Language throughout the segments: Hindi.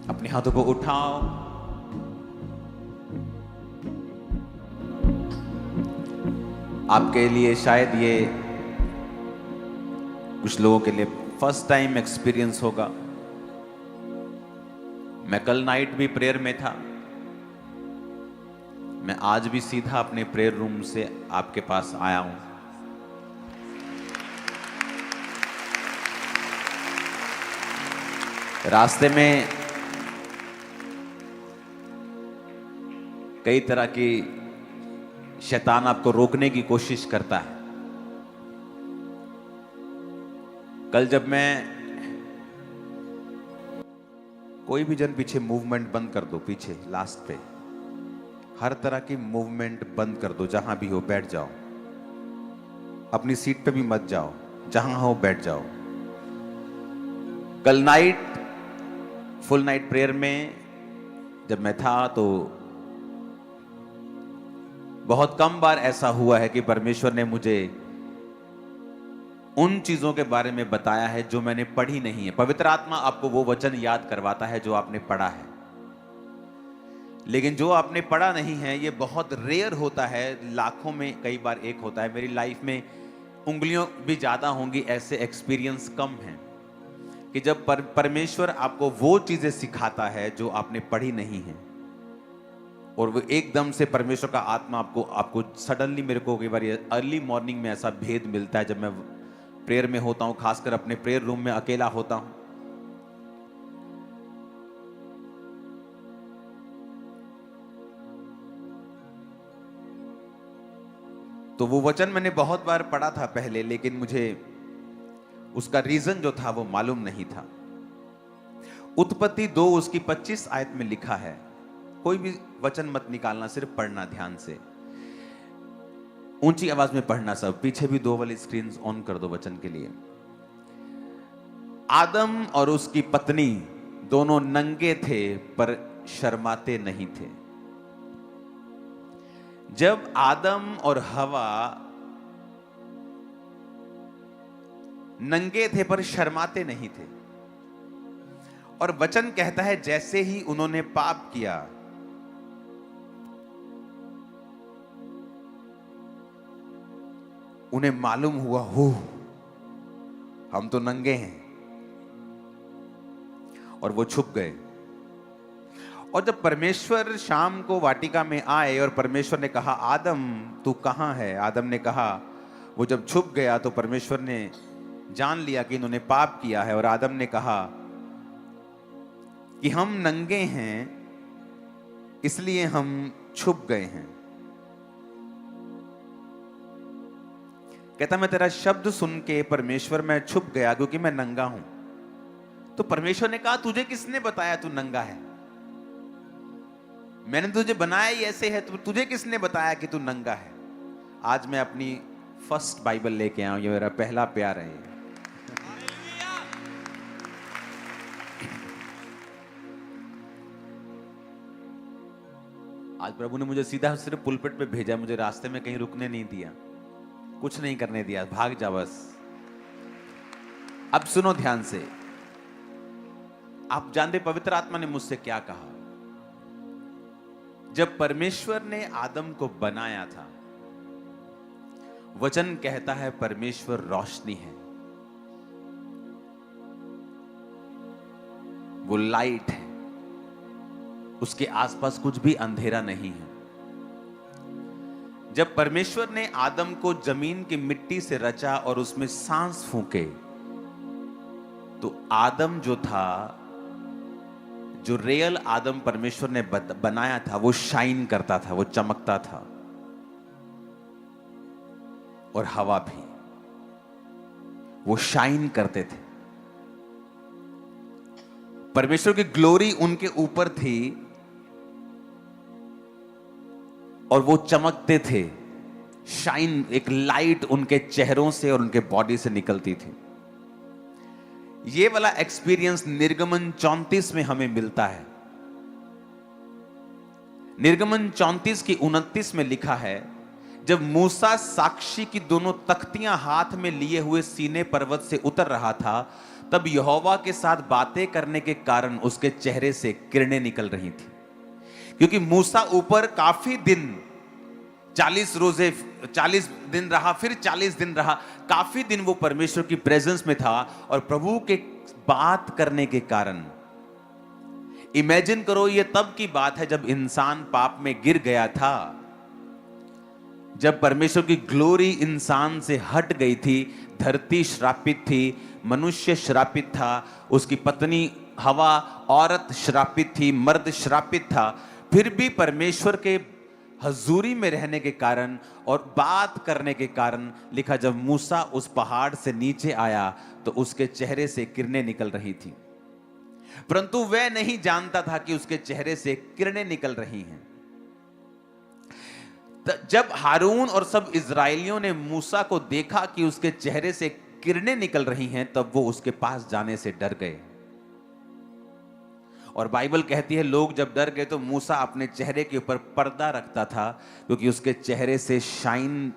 अपने हाथों को उठाओ। आपके लिए शायद ये कुछ लोगों के लिए फर्स्ट टाइम एक्सपीरियंस होगा। मैं कल नाइट भी प्रेयर में था। मैं आज भी सीधा अपने प्रेयर रूम से आपके पास आया हूं। रास्ते में कई तरह की शैतान आपको रोकने की कोशिश करता है। कल जब मैं कोई भी जन पीछे मूवमेंट बंद कर दो, पीछे लास्ट पे हर तरह की मूवमेंट बंद कर दो। जहां भी हो बैठ जाओ, अपनी सीट पे भी मत जाओ, जहां हो बैठ जाओ। कल नाइट फुल नाइट प्रेयर में जब मैं था तो बहुत कम बार ऐसा हुआ है कि परमेश्वर ने मुझे उन चीजों के बारे में बताया है जो मैंने पढ़ी नहीं है। पवित्र आत्मा आपको वो वचन याद करवाता है जो आपने पढ़ा है, लेकिन जो आपने पढ़ा नहीं है ये बहुत रेयर होता है। लाखों में कई बार एक होता है। मेरी लाइफ में उंगलियों भी ज्यादा होंगी, ऐसे एक्सपीरियंस कम हैं कि जब परमेश्वर आपको वो चीजें सिखाता है जो आपने पढ़ी नहीं है, और वो एकदम से परमेश्वर का आत्मा आपको सडनली, मेरे को कई बार अर्ली मॉर्निंग में ऐसा भेद मिलता है जब मैं प्रेयर में होता हूं, खासकर अपने प्रेयर रूम में अकेला होता हूं। तो वो वचन मैंने बहुत बार पढ़ा था पहले, लेकिन मुझे उसका रीजन जो था वो मालूम नहीं था। उत्पत्ति 2 उसकी 25 आयत में लिखा है। कोई भी वचन मत निकालना, सिर्फ पढ़ना ध्यान से, ऊंची आवाज में पढ़ना। सब पीछे भी 2 वाली स्क्रीन ऑन कर दो वचन के लिए। आदम और उसकी पत्नी दोनों नंगे थे पर शर्माते नहीं थे। जब आदम और हवा नंगे थे पर शर्माते नहीं थे, और वचन कहता है जैसे ही उन्होंने पाप किया, उन्हें मालूम हुआ, हो हम तो नंगे हैं, और वो छुप गए। और जब परमेश्वर शाम को वाटिका में आए और परमेश्वर ने कहा, आदम तू कहां है? आदम ने कहा, वो जब छुप गया तो परमेश्वर ने जान लिया कि इन्होंने पाप किया है, और आदम ने कहा कि हम नंगे हैं इसलिए हम छुप गए हैं। कहता मैं तेरा शब्द सुन के परमेश्वर मैं छुप गया क्योंकि मैं नंगा हूं। तो परमेश्वर ने कहा, तुझे किसने बताया तू नंगा है? मैंने तुझे बनाया ही ऐसे है, तो तुझे किसने बताया कि तू नंगा है? आज मैं अपनी फर्स्ट बाइबल लेके आया हूं, ये मेरा पहला प्यार है। आज प्रभु ने मुझे सीधा सिर्फ पुलपिट पे भेजा, मुझे रास्ते में कहीं रुकने नहीं दिया, कुछ नहीं करने दिया, भाग जा बस। अब सुनो ध्यान से। आप जानते पवित्र आत्मा ने मुझसे क्या कहा? जब परमेश्वर ने आदम को बनाया था, वचन कहता है परमेश्वर रोशनी है, वो लाइट है, उसके आसपास कुछ भी अंधेरा नहीं है। जब परमेश्वर ने आदम को जमीन की मिट्टी से रचा और उसमें सांस फूंके, तो आदम जो था, जो रियल आदम परमेश्वर ने बनाया था, वो शाइन करता था, वो चमकता था। और हवा भी, वो शाइन करते थे। परमेश्वर की ग्लोरी उनके ऊपर थी और वो चमकते थे। शाइन, एक लाइट उनके चेहरों से और उनके बॉडी से निकलती थी। ये वाला एक्सपीरियंस निर्गमन 34 में हमें मिलता है। निर्गमन 34 की 29 में लिखा है, जब मूसा साक्षी की दोनों तख्तियां हाथ में लिए हुए सीने पर्वत से उतर रहा था, तब यहोवा के साथ बातें करने के कारण उसके चेहरे से किरणें निकल रही थी। क्योंकि मूसा ऊपर काफी दिन 40 रोजे 40 दिन रहा, फिर 40 दिन रहा, काफी दिन वो परमेश्वर की प्रेजेंस में था और प्रभु के बात करने के कारण। इमेजिन करो, ये तब की बात है जब इंसान पाप में गिर गया था, जब परमेश्वर की ग्लोरी इंसान से हट गई थी। धरती श्रापित थी, मनुष्य श्रापित था, उसकी पत्नी हवा औरत श्रापित थी, मर्द श्रापित था। फिर भी परमेश्वर के हजूरी में रहने के कारण और बात करने के कारण लिखा, जब मूसा उस पहाड़ से नीचे आया तो उसके चेहरे से किरणें निकल रही थी। परंतु वह नहीं जानता था कि उसके चेहरे से किरणें निकल रही हैं। जब हारून और सब इजरायलियों ने मूसा को देखा कि उसके चेहरे से किरणें निकल रही हैं, तब वो उसके पास जाने से डर गए। और बाइबल कहती है, लोग जब डर गए तो मूसा अपने चेहरे के ऊपर पर्दा रखता था, क्योंकि उसके चेहरे से शाइन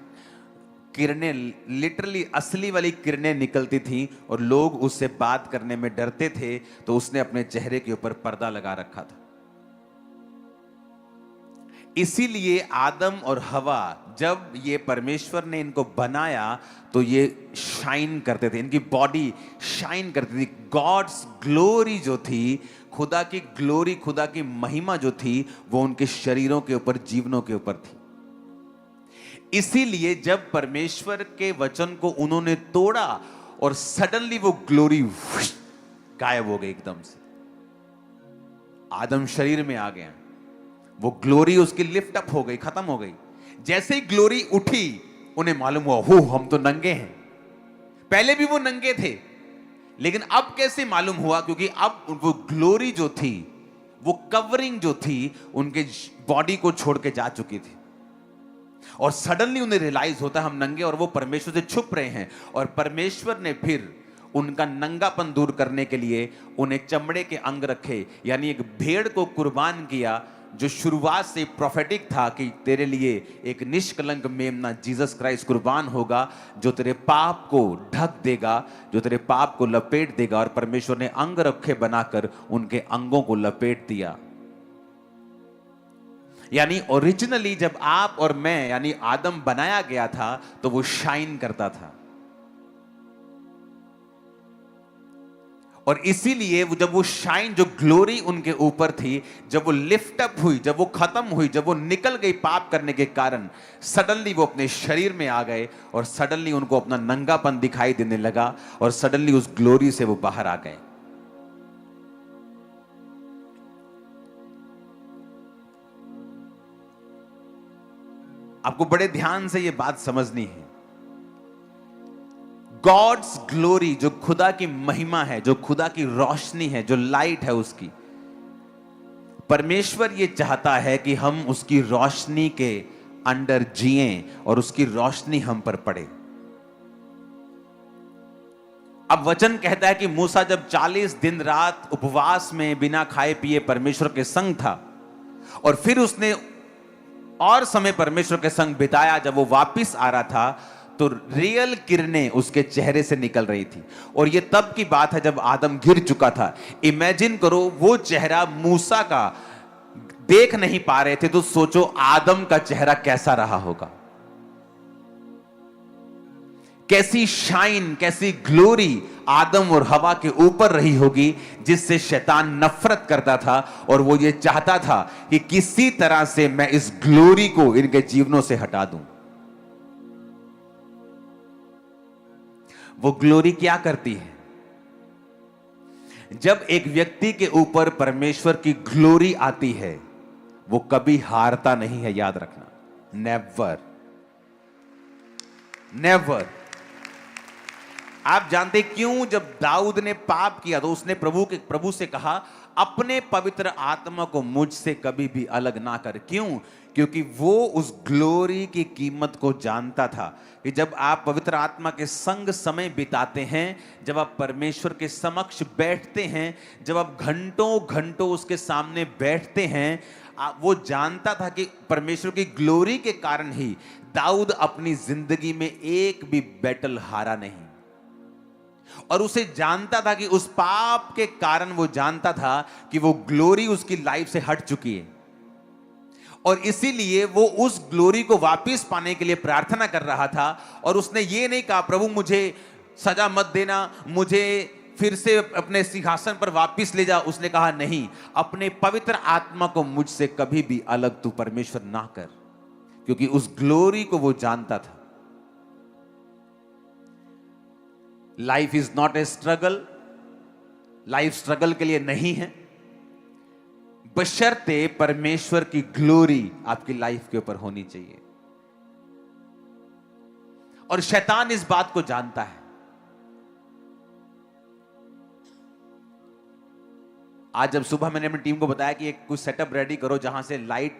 किरणें, लिटरली असली वाली किरणें निकलती थी और लोग उससे बात करने में डरते थे। तो उसने अपने चेहरे के ऊपर पर्दा लगा रखा था। इसीलिए आदम और हवा, जब ये परमेश्वर ने इनको बनाया तो ये शाइन करते थे, इनकी बॉडी शाइन करती थी। गॉड्स ग्लोरी जो थी, खुदा की ग्लोरी, खुदा की महिमा जो थी, वो उनके शरीरों के ऊपर, जीवनों के ऊपर थी। इसीलिए जब परमेश्वर के वचन को उन्होंने तोड़ा और सडनली वो ग्लोरी गायब हो गई एकदम से। आदम शरीर में आ गया, वो ग्लोरी उसकी लिफ्ट अप हो गई, खत्म हो गई। जैसे ही ग्लोरी उठी, उन्हें मालूम हुआ, हो हम तो नंगे हैं। पहले भी वो नंगे थे, लेकिन अब कैसे मालूम हुआ? क्योंकि अब वो ग्लोरी जो थी, वो कवरिंग जो थी, उनके बॉडी को छोड़ के जा चुकी थी। और सडनली उन्हें रियलाइज होता है हम नंगे, और वो परमेश्वर से छुप रहे हैं। और परमेश्वर ने फिर उनका नंगापन दूर करने के लिए उन्हें चमड़े के अंग रखे, यानी एक भेड़ को कुर्बान किया, जो शुरुआत से प्रोफेटिक था कि तेरे लिए एक निष्कलंक मेमना जीसस क्राइस्ट कुर्बान होगा, जो तेरे पाप को ढक देगा, जो तेरे पाप को लपेट देगा। और परमेश्वर ने अंग रखे बनाकर उनके अंगों को लपेट दिया। यानी ओरिजिनली जब आप और मैं, यानी आदम बनाया गया था, तो वो शाइन करता था। और इसीलिए जब वो शाइन, जो ग्लोरी उनके ऊपर थी, जब वो लिफ्ट अप हुई, जब वो खत्म हुई, जब वो निकल गई पाप करने के कारण, सडनली वो अपने शरीर में आ गए और सडनली उनको अपना नंगापन दिखाई देने लगा और सडनली उस ग्लोरी से वो बाहर आ गए। आपको बड़े ध्यान से ये बात समझनी है। गॉड्स ग्लोरी, जो खुदा की महिमा है, जो खुदा की रोशनी है, जो लाइट है उसकी, परमेश्वर ये चाहता है कि हम उसकी रोशनी के अंडर जिएं और उसकी रोशनी हम पर पड़े। अब वचन कहता है कि मूसा जब 40 दिन रात उपवास में बिना खाए पिए परमेश्वर के संग था, और फिर उसने और समय परमेश्वर के संग बिताया, जब वो वापिस आ रहा था तो रियल किरणें उसके चेहरे से निकल रही थी। और ये तब की बात है जब आदम गिर चुका था। इमेजिन करो, वो चेहरा मूसा का देख नहीं पा रहे थे, तो सोचो आदम का चेहरा कैसा रहा होगा। कैसी शाइन, कैसी ग्लोरी आदम और हवा के ऊपर रही होगी, जिससे शैतान नफरत करता था। और वो ये चाहता था कि किसी तरह से मैं इस ग्लोरी को इनके जीवनों से हटा दूं। वो ग्लोरी क्या करती है? जब एक व्यक्ति के ऊपर परमेश्वर की ग्लोरी आती है, वो कभी हारता नहीं है, याद रखना। Never, never. आप जानते क्यों? जब दाऊद ने पाप किया तो उसने प्रभु से कहा, अपने पवित्र आत्मा को मुझसे कभी भी अलग ना कर। क्यों? क्योंकि वो उस ग्लोरी की कीमत को जानता था कि जब आप पवित्र आत्मा के संग समय बिताते हैं, जब आप परमेश्वर के समक्ष बैठते हैं, जब आप घंटों घंटों उसके सामने बैठते हैं, वो जानता था कि परमेश्वर की ग्लोरी के कारण ही दाऊद अपनी जिंदगी में एक भी बैटल हारा नहीं। और उसे जानता था कि उस पाप के कारण वो जानता था कि वो ग्लोरी उसकी लाइफ से हट चुकी है, और इसीलिए वो उस ग्लोरी को वापस पाने के लिए प्रार्थना कर रहा था। और उसने ये नहीं कहा प्रभु मुझे सजा मत देना, मुझे फिर से अपने सिंहासन पर वापस ले जा। उसने कहा नहीं, अपने पवित्र आत्मा को मुझसे कभी भी अलग तू परमेश्वर ना कर, क्योंकि उस ग्लोरी को वो जानता था। Life is not a struggle, life struggle के लिए नहीं है, बशर्ते परमेश्वर की ग्लोरी आपकी लाइफ के ऊपर होनी चाहिए। और शैतान इस बात को जानता है। आज जब सुबह मैंने अपनी टीम को बताया कि एक कुछ सेटअप रेडी करो जहां से लाइट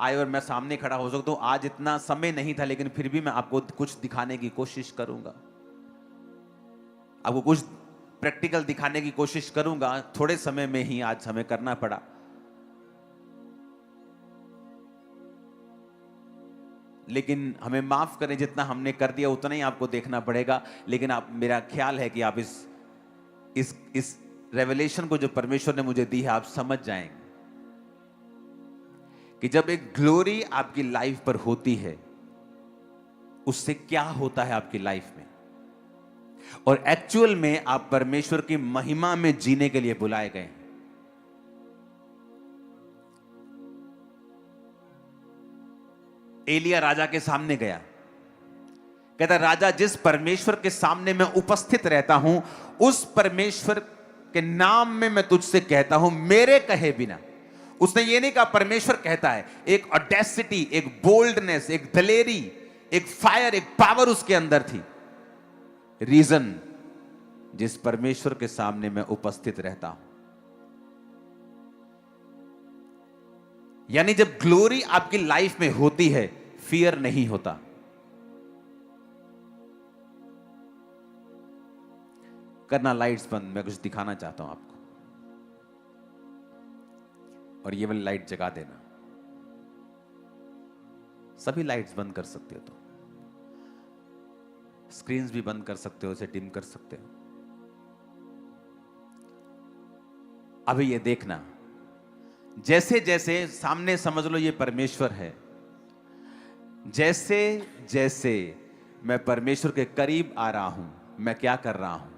आए और मैं सामने खड़ा हो सकता हूं, आज इतना समय नहीं था, लेकिन फिर भी मैं आपको कुछ दिखाने की कोशिश करूंगा, आपको कुछ प्रैक्टिकल दिखाने की कोशिश करूंगा। थोड़े समय में ही आज हमें करना पड़ा, लेकिन हमें माफ करें, जितना हमने कर दिया उतना ही आपको देखना पड़ेगा। लेकिन आप, मेरा ख्याल है कि आप इस रेवलेशन को जो परमेश्वर ने मुझे दी है, आप समझ जाएंगे कि जब एक ग्लोरी आपकी लाइफ पर होती है, उससे क्या होता है आपकी लाइफ में, और एक्चुअल में आप परमेश्वर की महिमा में जीने के लिए बुलाए गए हैं। एलिया राजा के सामने गया, कहता राजा जिस परमेश्वर के सामने मैं उपस्थित रहता हूं, उस परमेश्वर के नाम में मैं तुझसे कहता हूं, मेरे कहे बिना। उसने ये नहीं कहा परमेश्वर कहता है, एक ऑडेसिटी, एक बोल्डनेस, एक दलेरी, एक फायर, एक पावर उसके अंदर थी। रीजन, जिस परमेश्वर के सामने मैं उपस्थित रहता हूं। यानी जब ग्लोरी आपकी लाइफ में होती है, फियर नहीं होता। करना लाइट्स बंद, मैं कुछ दिखाना चाहता हूं आपको, और ये वाली लाइट जगा देना। सभी लाइट्स बंद कर सकते हो, तो स्क्रीन्स भी बंद कर सकते हो, उसे डिम कर सकते हो। अभी ये देखना, जैसे जैसे सामने समझ लो ये परमेश्वर है, जैसे जैसे मैं परमेश्वर के करीब आ रहा हूं, मैं क्या कर रहा हूं,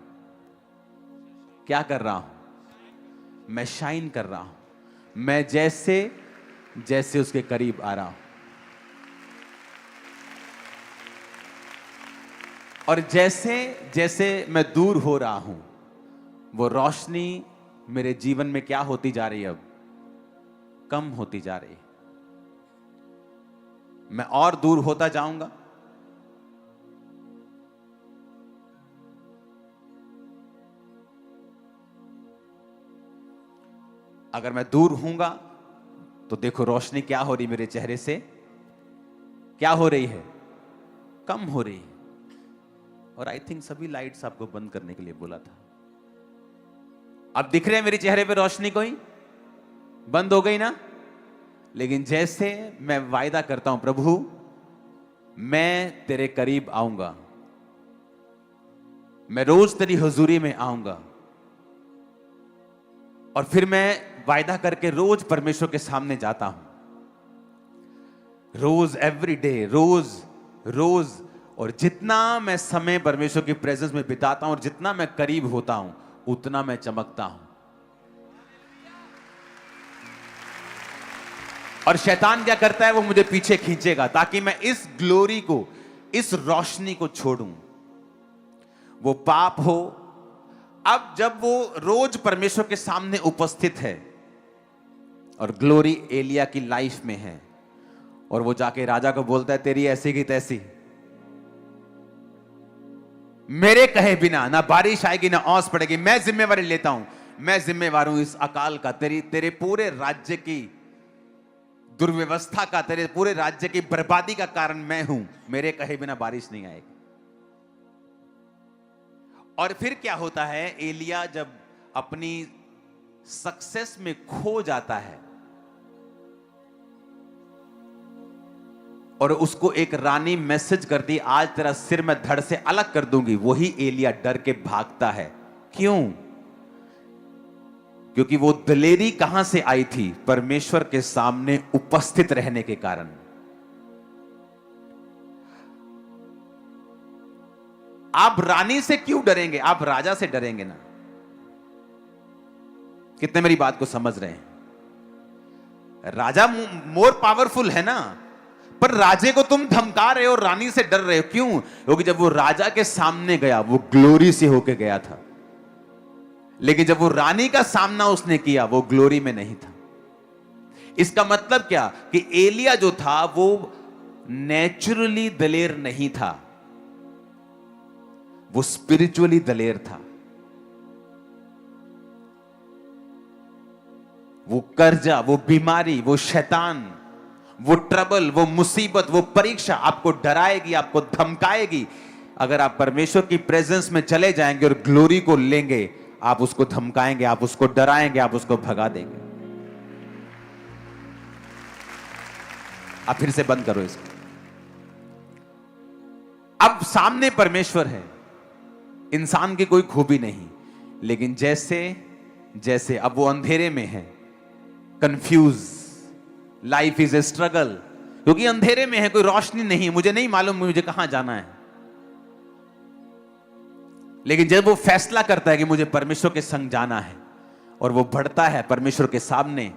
क्या कर रहा हूं, मैं शाइन कर रहा हूं। मैं जैसे जैसे उसके करीब आ रहा हूं, और जैसे जैसे मैं दूर हो रहा हूं, वो रोशनी मेरे जीवन में क्या होती जा रही है, अब कम होती जा रही है। मैं और दूर होता जाऊंगा। अगर मैं दूर हूंगा तो देखो रोशनी क्या हो रही मेरे चेहरे से, क्या हो रही है, कम हो रही है। और आई थिंक सभी लाइट्स आपको बंद करने के लिए बोला था। अब दिख रहे हैं मेरे चेहरे पे रोशनी, कोई बंद हो गई ना। लेकिन जैसे मैं वायदा करता हूं, प्रभु मैं तेरे करीब आऊंगा, मैं रोज तेरी हुजूरी में आऊंगा, और फिर मैं वायदा करके रोज परमेश्वर के सामने जाता हूं, रोज, एवरी डे, रोज रोज। और जितना मैं समय परमेश्वर की प्रेजेंस में बिताता हूं और जितना मैं करीब होता हूं, उतना मैं चमकता हूं। और शैतान क्या करता है, वो मुझे पीछे खींचेगा ताकि मैं इस ग्लोरी को, इस रोशनी को छोड़ूं। वो पाप हो। अब जब वो रोज परमेश्वर के सामने उपस्थित है और ग्लोरी एलिया की लाइफ में है, और वो जाके राजा को बोलता है तेरी ऐसी की तैसी, मेरे कहे बिना ना बारिश आएगी ना ओस पड़ेगी, मैं जिम्मेवारी लेता हूं, मैं जिम्मेवार हूं इस अकाल का, तेरे पूरे राज्य की दुर्व्यवस्था का, तेरे पूरे राज्य की बर्बादी का कारण मैं हूं, मेरे कहे बिना बारिश नहीं आएगी। और फिर क्या होता है, एलिया जब अपनी सक्सेस में खो जाता है और उसको एक रानी मैसेज करती, आज तेरा सिर मैं धड़ से अलग कर दूंगी। वही एलिया डर के भागता है। क्यों? क्योंकि वो दलेरी कहां से आई थी? परमेश्वर के सामने उपस्थित रहने के कारण। आप रानी से क्यों डरेंगे? आप राजा से डरेंगे ना। कितने मेरी बात को समझ रहे हैं? राजा मोर पावरफुल है ना, पर राजे को तुम धमका रहे हो, रानी से डर रहे हो। क्यों? क्योंकि जब वो राजा के सामने गया, वो ग्लोरी से होके गया था, लेकिन जब वो रानी का सामना उसने किया, वो ग्लोरी में नहीं था। इसका मतलब क्या? कि एलिया जो था वो नेचुरली दलेर नहीं था, वो स्पिरिचुअली दलेर था। वो कर्जा, वो बीमारी, वो शैतान, वो ट्रबल, वो मुसीबत, वो परीक्षा आपको डराएगी, आपको धमकाएगी। अगर आप परमेश्वर की प्रेजेंस में चले जाएंगे और ग्लोरी को लेंगे, आप उसको धमकाएंगे, आप उसको डराएंगे, आप उसको भगा देंगे। आप फिर से बंद करो इसको। अब सामने परमेश्वर है, इंसान की कोई खूबी नहीं, लेकिन जैसे जैसे अब वो अंधेरे में है, confuse, life is a struggle, क्योंकि अंधेरे में है, कोई रोशनी नहीं है, मुझे नहीं मालूम मुझे कहां जाना है। लेकिन जब वो फैसला करता है कि मुझे परमेश्वर के संग जाना है, और वो बढ़ता है परमेश्वर के सामने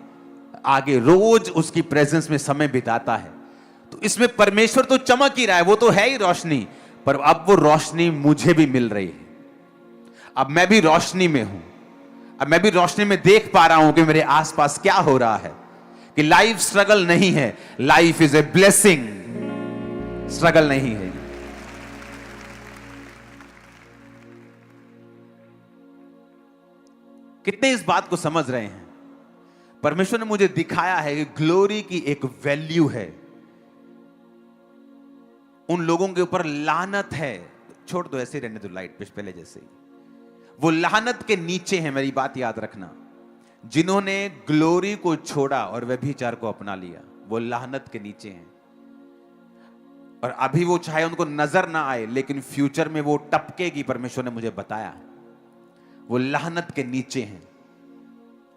आगे, रोज उसकी प्रेजेंस में समय बिताता है, तो इसमें परमेश्वर तो चमक ही रहा है, वो तो है ही रोशनी, पर अब वो रोशनी मुझे भी मिल रही है। अब मैं भी रोशनी में हूं, अब मैं भी रोशनी में देख पा रहा हूं कि मेरे आसपास क्या हो रहा है, कि लाइफ स्ट्रगल नहीं है, life is a blessing, struggle नहीं है। कितने इस बात को समझ रहे हैं? परमेश्वर ने मुझे दिखाया है कि ग्लोरी की एक वैल्यू है। उन लोगों के ऊपर लानत है, छोड़ दो, ऐसे रहने दो, लाइट पे पहले जैसे ही। वो लानत के नीचे है, मेरी बात याद रखना। जिन्होंने ग्लोरी को छोड़ा और व्यभिचार को अपना लिया, वो लानत के नीचे हैं। और अभी वो चाहे उनको नजर ना आए, लेकिन फ्यूचर में वो टपकेगी, परमेश्वर ने मुझे बताया। वो लानत के नीचे हैं।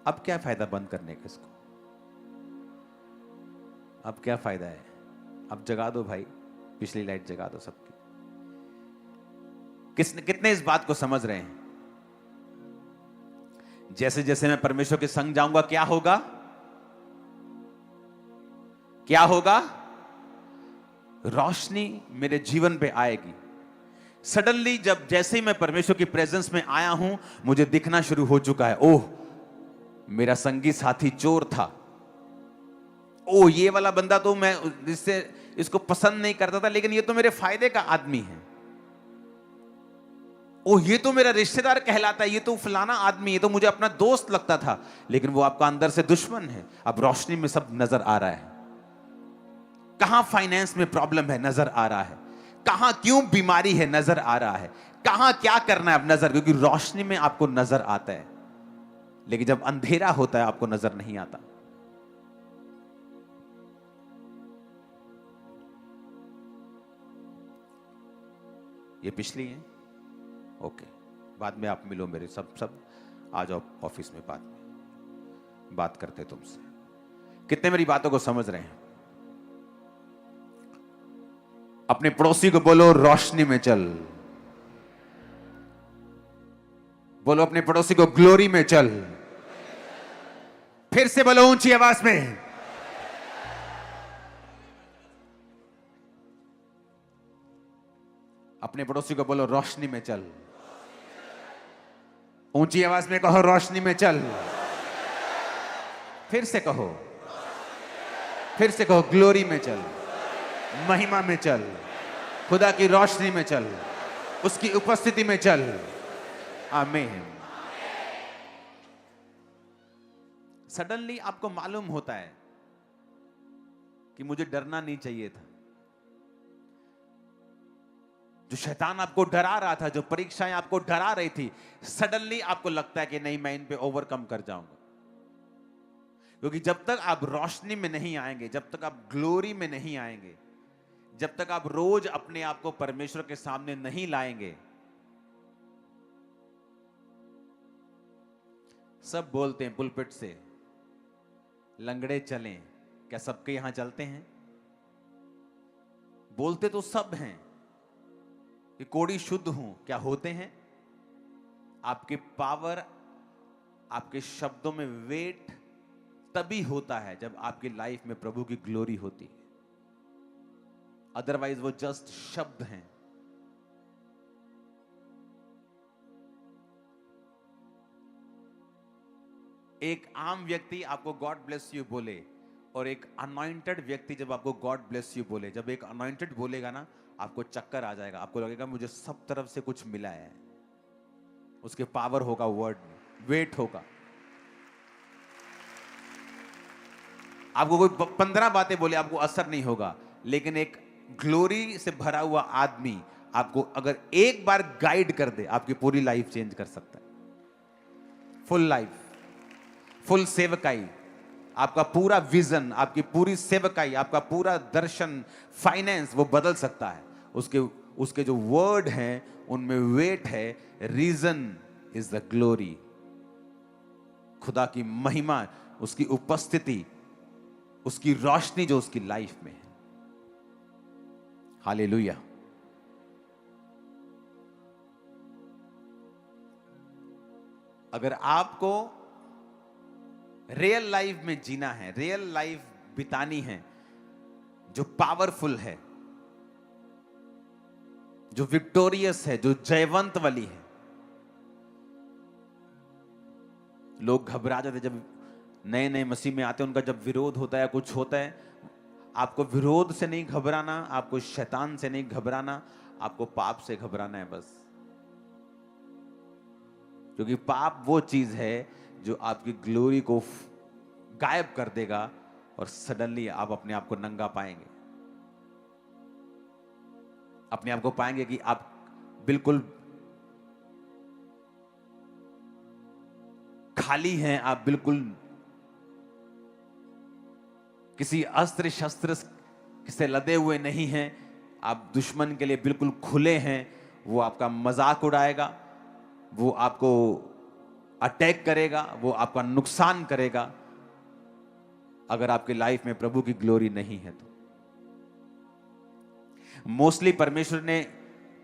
अब क्या फायदा बंद करने का इसको? अब क्या फायदा है? अब जगा दो भाई, पिछली लाइट जगा दो सबकी। कितने इस बात को समझ रहे हैं? जैसे जैसे मैं परमेश्वर के संग जाऊंगा, क्या होगा? क्या होगा? रोशनी मेरे जीवन पे आएगी। सडनली जब जैसे ही मैं परमेश्वर की प्रेजेंस में आया हूं, मुझे दिखना शुरू हो चुका है, ओह मेरा संगी साथी चोर था, ओह ये वाला बंदा तो मैं इसको पसंद नहीं करता था, लेकिन ये तो मेरे फायदे का आदमी है, ओह ये तो मेरा रिश्तेदार कहलाता है, ये तो फलाना आदमी, ये तो मुझे अपना दोस्त लगता था, लेकिन वो आपका अंदर से दुश्मन है। अब रोशनी में सब नजर आ रहा है। कहां फाइनेंस में प्रॉब्लम है, नजर आ रहा है। कहां क्यों बीमारी है, नजर आ रहा है। कहां क्या करना है, अब नजर, क्योंकि रोशनी में आपको नजर आता है, लेकिन जब अंधेरा होता है आपको नजर नहीं आता। ये पिछली है, ओके, बाद में आप मिलो मेरे, सब आ जाओ ऑफिस में, बाद में बात करते तुमसे। कितने मेरी बातों को समझ रहे हैं? अपने पड़ोसी को बोलो रोशनी में चल। बोलो अपने पड़ोसी को ग्लोरी में चल। फिर से बोलो ऊंची आवाज में। अपने पड़ोसी को बोलो रोशनी में चल। ऊंची आवाज में कहो रोशनी में चल। फिर से कहो, फिर से कहो ग्लोरी में चल, महिमा में चल, खुदा की रोशनी में चल, उसकी उपस्थिति में चल। आमीन। सडनली आपको मालूम होता है कि मुझे डरना नहीं चाहिए था। जो शैतान आपको डरा रहा था, जो परीक्षाएं आपको डरा रही थी, सडनली आपको लगता है कि नहीं, मैं इन पे ओवरकम कर जाऊंगा। क्योंकि जब तक आप रोशनी में नहीं आएंगे, जब तक आप ग्लोरी में नहीं आएंगे, जब तक आप रोज अपने आप को परमेश्वर के सामने नहीं लाएंगे, सब बोलते हैं पुलपिट से, लंगड़े चलें, क्या सबके यहां चलते हैं? बोलते तो सब हैं कि कोड़ी शुद्ध हूं, क्या होते हैं? आपके पावर, आपके शब्दों में वेट तभी होता है जब आपकी लाइफ में प्रभु की ग्लोरी होती है, अदरवाइज वो जस्ट शब्द हैं। एक आम व्यक्ति आपको गॉड ब्लेस यू बोले और एक अनॉइंटेड व्यक्ति जब आपको गॉड ब्लेस यू बोले, जब एक अनॉइंटेड बोलेगा ना, आपको चक्कर आ जाएगा, आपको लगेगा मुझे सब तरफ से कुछ मिला है। उसके पावर होगा, वर्ड में वेट होगा। आपको कोई 15 बातें बोले, आपको असर नहीं होगा, लेकिन एक ग्लोरी से भरा हुआ आदमी आपको अगर एक बार गाइड कर दे, आपकी पूरी लाइफ चेंज कर सकता है। फुल लाइफ, फुल सेवकाई, आपका पूरा विजन, आपकी पूरी सेवकाई, आपका पूरा दर्शन, फाइनेंस, वो बदल सकता है। उसके जो वर्ड हैं उनमें वेट है। रीजन इज द ग्लोरी, खुदा की महिमा, उसकी उपस्थिति, उसकी रोशनी जो उसकी लाइफ में है। हालेलुया। अगर आपको रियल लाइफ में जीना है, रियल लाइफ बितानी है जो पावरफुल है, जो विक्टोरियस है, जो जयवंत वाली है। लोग घबरा जाते जब नए नए मसीह में आते हैं, उनका जब विरोध होता है, कुछ होता है। आपको विरोध से नहीं घबराना, आपको शैतान से नहीं घबराना, आपको पाप से घबराना है बस। क्योंकि पाप वो चीज है जो आपकी ग्लोरी को गायब कर देगा और सडनली आप अपने आप को नंगा पाएंगे। अपने आप को पाएंगे कि आप बिल्कुल खाली हैं, आप बिल्कुल किसी अस्त्र शस्त्र से लदे हुए नहीं हैं, आप दुश्मन के लिए बिल्कुल खुले हैं। वो आपका मजाक उड़ाएगा, वो आपको अटैक करेगा, वो आपका नुकसान करेगा, अगर आपकी लाइफ में प्रभु की ग्लोरी नहीं है तो। मोस्टली परमेश्वर ने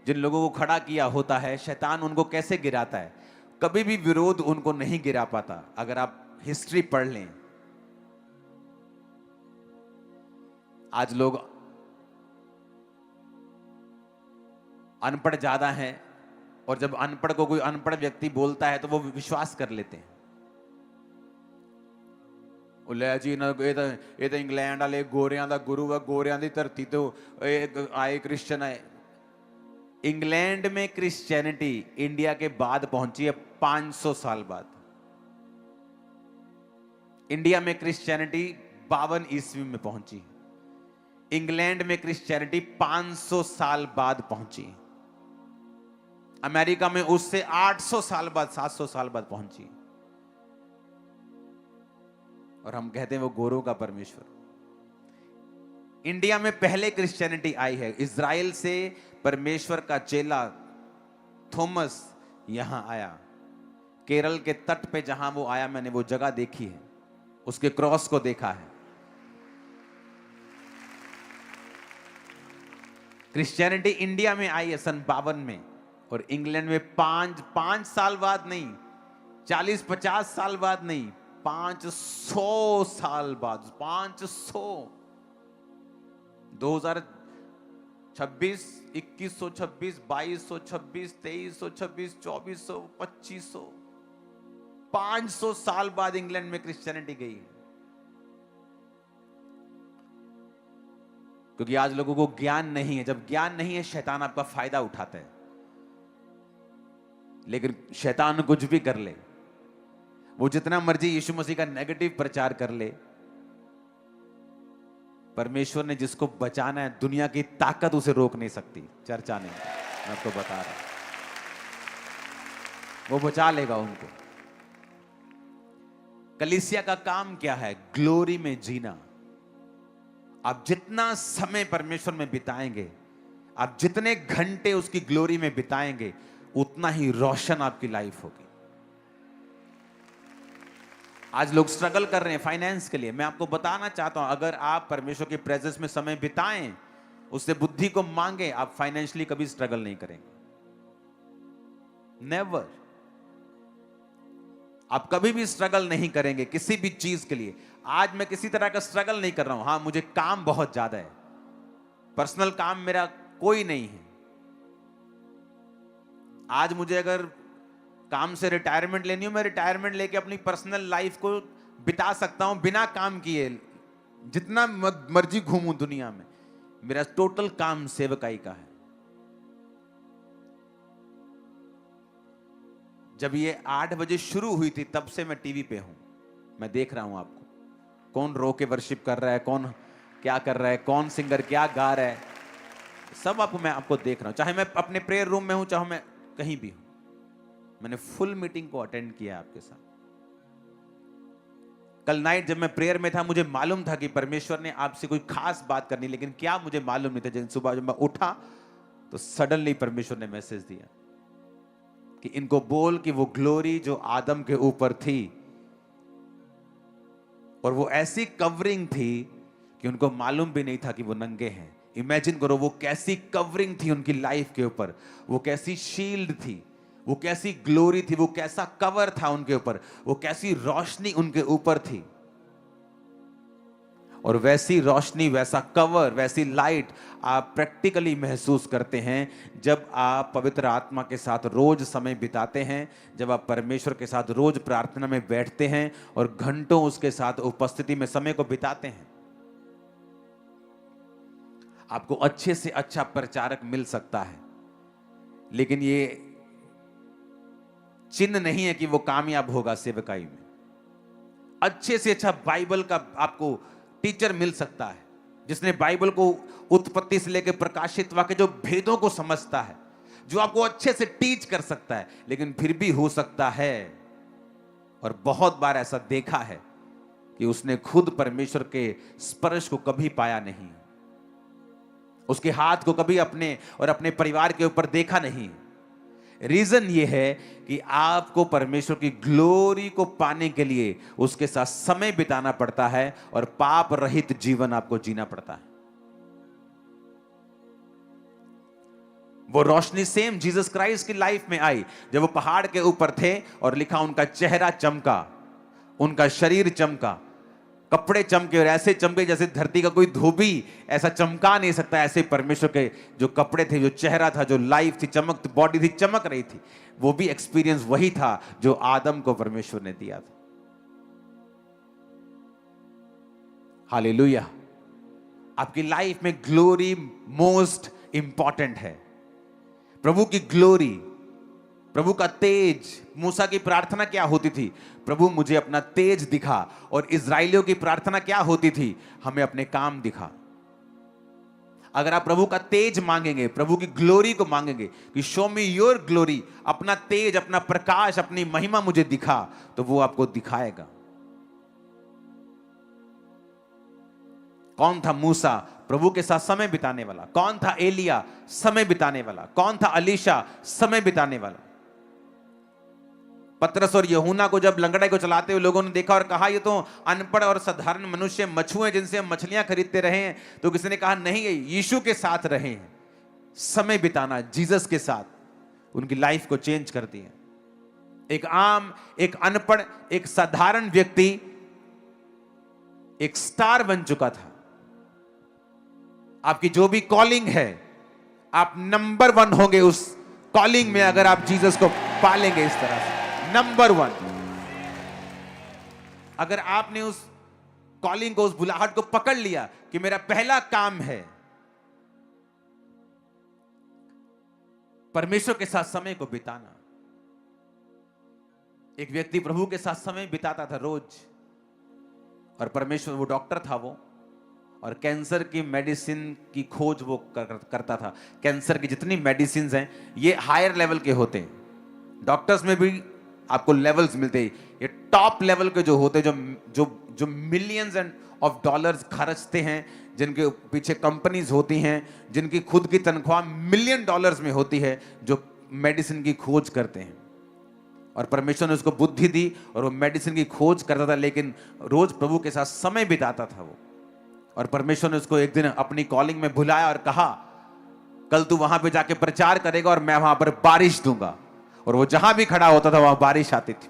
जिन लोगों को खड़ा किया होता है, शैतान उनको कैसे गिराता है? कभी भी विरोध उनको नहीं गिरा पाता। अगर आप हिस्ट्री पढ़ लें, आज लोग अनपढ़ ज्यादा हैं, और जब अनपढ़ को कोई अनपढ़ व्यक्ति बोलता है तो वो विश्वास कर लेते हैं। जी ये तो इंग्लैंड वाले गोरियां दा गुरु वा, गोरियां दी धरती तो आए क्रिश्चियन आए। इंग्लैंड में क्रिश्चियनिटी इंडिया के बाद पहुंची है 500 साल बाद। इंडिया में क्रिश्चियनिटी 52 ईस्वी में पहुंची, इंग्लैंड में क्रिश्चियनिटी 500 साल बाद पहुंची, अमेरिका में उससे 800 साल बाद, 700 साल बाद पहुंची। और हम कहते हैं वो गोरों का परमेश्वर। इंडिया में पहले क्रिश्चियनिटी आई है, इज़राइल से परमेश्वर का चेला थॉमस यहां आया। केरल के तट पे जहां वो आया, मैंने वो जगह देखी है, उसके क्रॉस को देखा है। क्रिश्चियनिटी इंडिया में आई है सन 52 में, और इंग्लैंड में 5 साल बाद नहीं, 40-50 साल बाद नहीं, 500 साल बाद। 500, 2026, 2126, 2226, 2326, 2400, 2500, 500 साल बाद इंग्लैंड में क्रिश्चियनिटी गई है। क्योंकि आज लोगों को ज्ञान नहीं है। जब ज्ञान नहीं है, शैतान आपका फायदा उठाता है। लेकिन शैतान कुछ भी कर ले, वो जितना मर्जी यीशु मसीह का नेगेटिव प्रचार कर ले, परमेश्वर ने जिसको बचाना है, दुनिया की ताकत उसे रोक नहीं सकती। चर्चा नहीं, मैं आपको बता रहा हूं, वो बचा लेगा उनको। कलीसिया का काम क्या है? ग्लोरी में जीना। आप जितना समय परमेश्वर में बिताएंगे, आप जितने घंटे उसकी ग्लोरी में बिताएंगे, उतना ही रोशन आपकी लाइफ होगी। आज लोग स्ट्रगल कर रहे हैं फाइनेंस के लिए। मैं आपको बताना चाहता हूं, अगर आप परमेश्वर की प्रेजेंस में समय बिताएं, उससे बुद्धि को मांगे, आप फाइनेंशियली कभी स्ट्रगल नहीं करेंगे। नेवर। आप कभी भी स्ट्रगल नहीं करेंगे किसी भी चीज के लिए। आज मैं किसी तरह का स्ट्रगल नहीं कर रहा हूं। हां, मुझे काम बहुत ज्यादा है, पर्सनल काम मेरा कोई नहीं है। आज मुझे अगर काम से रिटायरमेंट लेनी हो, मैं रिटायरमेंट लेके अपनी पर्सनल लाइफ को बिता सकता हूं बिना काम किए, जितना मर्जी घूमूं दुनिया में। मेरा टोटल काम सेवकाई का है। जब ये 8 बजे शुरू हुई थी, तब से मैं टीवी पे हूं। मैं देख रहा हूं आपको, कौन रो के वर्शिप कर रहा है, कौन क्या कर रहा है, कौन सिंगर क्या गा रहा है, सब मैं आपको देख रहा हूं। चाहे मैं अपने प्रेयर रूम में हूं, चाहे मैं कहीं भी हूं। मैंने फुल मीटिंग को अटेंड किया आपके साथ। कल नाइट जब मैं प्रेयर में था, मुझे मालूम था कि परमेश्वर ने आपसे कोई खास बात करनी, लेकिन क्या मुझे मालूम नहीं था। जब सुबह जब मैं उठा तो सडनली परमेश्वर ने मैसेज दिया कि इनको बोल कि वो ग्लोरी जो आदम के ऊपर थी, और वो ऐसी कवरिंग थी कि उनको मालूम भी नहीं था कि वो नंगे हैं। इमेजिन करो, वो कैसी कवरिंग थी उनकी लाइफ के ऊपर, वो कैसी शील्ड थी, वो कैसी ग्लोरी थी, वो कैसा कवर था उनके ऊपर, वो कैसी रोशनी उनके ऊपर थी। और वैसी रोशनी, वैसा कवर, वैसी लाइट आप प्रैक्टिकली महसूस करते हैं जब आप पवित्र आत्मा के साथ रोज समय बिताते हैं, जब आप परमेश्वर के साथ रोज प्रार्थना में बैठते हैं और घंटों उसके साथ उपस्थिति में समय को बिताते हैं। आपको अच्छे से अच्छा प्रचारक मिल सकता है, लेकिन ये चिन्ह नहीं है कि वो कामयाब होगा सेवकाई में। अच्छे से अच्छा बाइबल का आपको टीचर मिल सकता है, जिसने बाइबल को उत्पत्ति से लेकर प्रकाशित वाक्य जो भेदों को समझता है, जो आपको अच्छे से टीच कर सकता है। लेकिन फिर भी हो सकता है, और बहुत बार ऐसा देखा है, कि उसने खुद परमेश्वर के स्पर्श को कभी पाया नहीं, उसके हाथ को कभी अपने और अपने परिवार के ऊपर देखा नहीं। रीजन ये है कि आपको परमेश्वर की ग्लोरी को पाने के लिए उसके साथ समय बिताना पड़ता है, और पाप रहित जीवन आपको जीना पड़ता है। वो रोशनी सेम जीसस क्राइस्ट की लाइफ में आई जब वो पहाड़ के ऊपर थे, और लिखा उनका चेहरा चमका, उनका शरीर चमका, कपड़े चमके, और ऐसे चमके जैसे धरती का कोई धोबी ऐसा चमका नहीं सकता। ऐसे परमेश्वर के जो कपड़े थे, जो चेहरा था, जो लाइफ थी, चमक, बॉडी थी, चमक रही थी। वो भी एक्सपीरियंस वही था जो आदम को परमेश्वर ने दिया था। हालेलुया। आपकी लाइफ में ग्लोरी मोस्ट इंपॉर्टेंट है। प्रभु की ग्लोरी, प्रभु का तेज। मूसा की प्रार्थना क्या होती थी? प्रभु मुझे अपना तेज दिखा। और इजराइलियों की प्रार्थना क्या होती थी? हमें अपने काम दिखा। अगर आप प्रभु का तेज मांगेंगे, प्रभु की ग्लोरी को मांगेंगे कि शो मी योर ग्लोरी, अपना तेज, अपना प्रकाश, अपनी महिमा मुझे दिखा, तो वो आपको दिखाएगा। कौन था मूसा? प्रभु के साथ समय बिताने वाला। कौन था एलिया? समय बिताने वाला। कौन था अलीशा? समय बिताने वाला। पतरस और यूहन्ना को जब लंगड़े को चलाते हुए लोगों ने देखा और कहा ये तो अनपढ़ और साधारण मनुष्य, मछुए जिनसे हम मछलियां खरीदते रहे हैं, तो किसी ने कहा नहीं, ये यीशु के साथ रहे हैं। समय बिताना जीसस के साथ उनकी लाइफ को चेंज कर दिया। एक आम, एक अनपढ़, एक साधारण व्यक्ति एक स्टार बन चुका था। आपकी जो भी कॉलिंग है, आप नंबर 1 होंगे उस कॉलिंग में, अगर आप जीसस को पालेंगे इस तरह से। नंबर 1। अगर आपने उस कॉलिंग को, उस बुलाहट को पकड़ लिया कि मेरा पहला काम है परमेश्वर के साथ समय को बिताना। एक व्यक्ति प्रभु के साथ समय बिताता था रोज, और परमेश्वर, वो डॉक्टर था वो, और कैंसर की मेडिसिन की खोज वो करता था। कैंसर की जितनी मेडिसिन हैं, ये हायर लेवल के होते हैं। डॉक्टर्स में भी आपको लेवल्स मिलते हैं। ये टॉप लेवल के जो होते, जो जो जो मिलियंस एंड ऑफ डॉलर्स खर्चते हैं, जिनके पीछे कंपनीज होती हैं, जिनकी खुद की तनख्वाह मिलियन डॉलर्स में होती है, जो मेडिसिन की खोज करते हैं। और परमेश्वर ने उसको बुद्धि दी और वो मेडिसिन की खोज करता था, लेकिन रोज प्रभु के साथ समय बिताता था वो। और परमेश्वर ने उसको एक दिन अपनी कॉलिंग में बुलाया और कहा, कल तू वहां पे जाके प्रचार करेगा और मैं वहां पर बारिश दूंगा। और वो जहां भी खड़ा होता था वहां बारिश आती थी।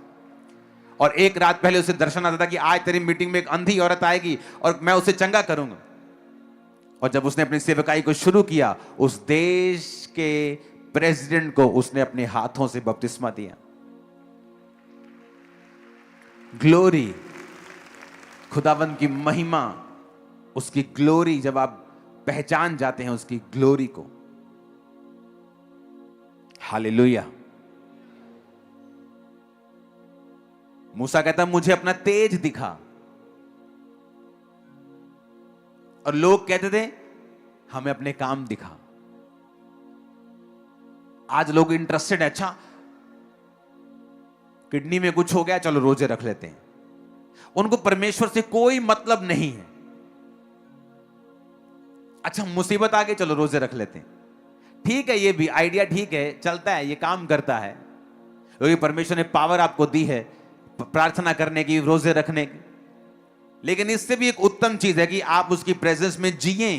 और एक रात पहले उसे दर्शन आता था कि आज तेरी मीटिंग में एक अंधी औरत आएगी और मैं उसे चंगा करूंगा। और जब उसने अपनी सेवकाई को शुरू किया, उस देश के प्रेसिडेंट को उसने अपने हाथों से बपतिस्मा दिया। ग्लोरी, खुदावंद की महिमा, उसकी ग्लोरी, जब आप पहचान जाते हैं उसकी ग्लोरी को। हालेलुया। मूसा कहता मुझे अपना तेज दिखा, और लोग कहते थे हमें अपने काम दिखा। आज लोग इंटरेस्टेड है, अच्छा किडनी में कुछ हो गया, चलो रोजे रख लेते हैं। उनको परमेश्वर से कोई मतलब नहीं है। अच्छा मुसीबत आ गई, चलो रोजे रख लेते हैं। ठीक है, ये भी आइडिया ठीक है, चलता है, ये काम करता है, क्योंकि परमेश्वर ने पावर आपको दी है प्रार्थना करने की, रोजे रखने की। लेकिन इससे भी एक उत्तम चीज है कि आप उसकी प्रेजेंस में जिए,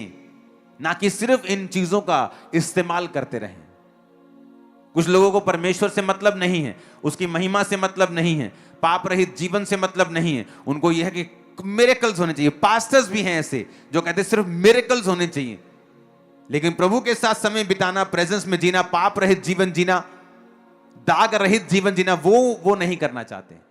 ना कि सिर्फ इन चीजों का इस्तेमाल करते रहें। कुछ लोगों को परमेश्वर से मतलब नहीं है, उसकी महिमा से मतलब नहीं है, पाप रहित जीवन से मतलब नहीं है। उनको यह है कि मिरेकल्स होने चाहिए। पास्टर्स भी हैं ऐसे जो कहते हैं सिर्फ मिरेकल्स होने चाहिए। लेकिन प्रभु के साथ समय बिताना, प्रेजेंस में जीना, पाप रहित जीवन जीना, दाग रहित जीवन जीना, वो नहीं करना चाहते।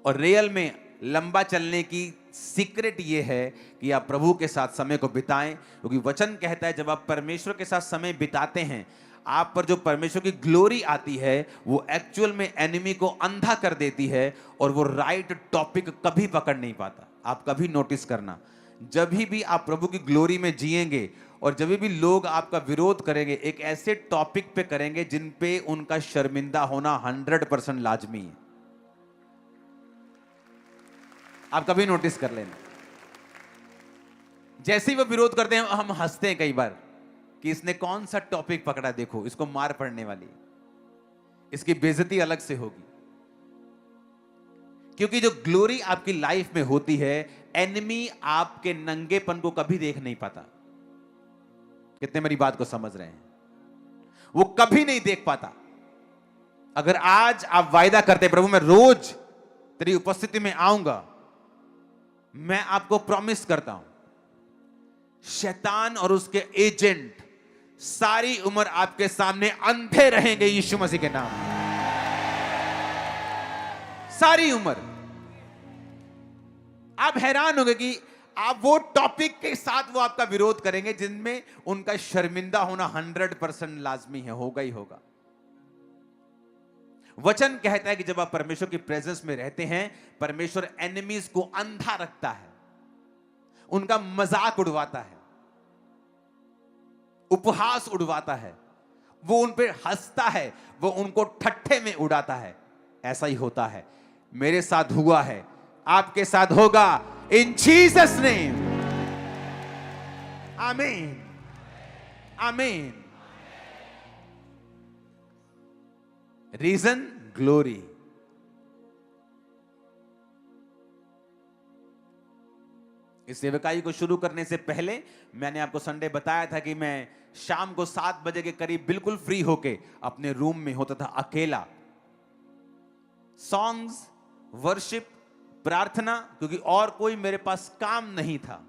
और रियल में लंबा चलने की सीक्रेट ये है कि आप प्रभु के साथ समय को बिताएं, क्योंकि वचन कहता है जब आप परमेश्वर के साथ समय बिताते हैं, आप पर जो परमेश्वर की ग्लोरी आती है वो एक्चुअल में एनिमी को अंधा कर देती है, और वो राइट टॉपिक कभी पकड़ नहीं पाता। आप कभी नोटिस करना, जब भी आप प्रभु की ग्लोरी में जिएंगे और जब भी लोग आपका विरोध करेंगे, एक ऐसे टॉपिक पे करेंगे जिन पे उनका शर्मिंदा होना 100% लाजमी है। आप कभी नोटिस कर लेना, जैसे ही वो विरोध करते हैं हम हंसते हैं कई बार कि इसने कौन सा टॉपिक पकड़ा, देखो इसको मार पड़ने वाली, इसकी बेइज्जती अलग से होगी। क्योंकि जो ग्लोरी आपकी लाइफ में होती है, एनिमी आपके नंगेपन को कभी देख नहीं पाता। कितने मेरी बात को समझ रहे हैं? वो कभी नहीं देख पाता। अगर आज आप वायदा करते प्रभु मैं रोज तेरी उपस्थिति में आऊंगा, मैं आपको प्रॉमिस करता हूं शैतान और उसके एजेंट सारी उम्र आपके सामने अंधे रहेंगे यीशु मसीह के नाम। सारी उम्र आप हैरान होंगे कि आप वो टॉपिक के साथ वो आपका विरोध करेंगे जिनमें उनका शर्मिंदा होना 100% लाजमी है, होगा ही होगा। वचन कहता है कि जब आप परमेश्वर की प्रेजेंस में रहते हैं, परमेश्वर एनिमीज को अंधा रखता है, उनका मजाक उड़वाता है, उपहास उड़वाता है, वो उन पर हंसता है, वो उनको ठट्ठे में उड़ाता है। ऐसा ही होता है, मेरे साथ हुआ है, आपके साथ होगा, इन जीसस नेम, आमीन, आमीन। रीजन ग्लोरी। इस सेवकाई को शुरू करने से पहले मैंने आपको संडे बताया था कि मैं शाम को 7 बजे के करीब बिल्कुल फ्री होके अपने रूम में होता था अकेला, सॉन्ग्स, वर्शिप, प्रार्थना, क्योंकि और कोई मेरे पास काम नहीं था।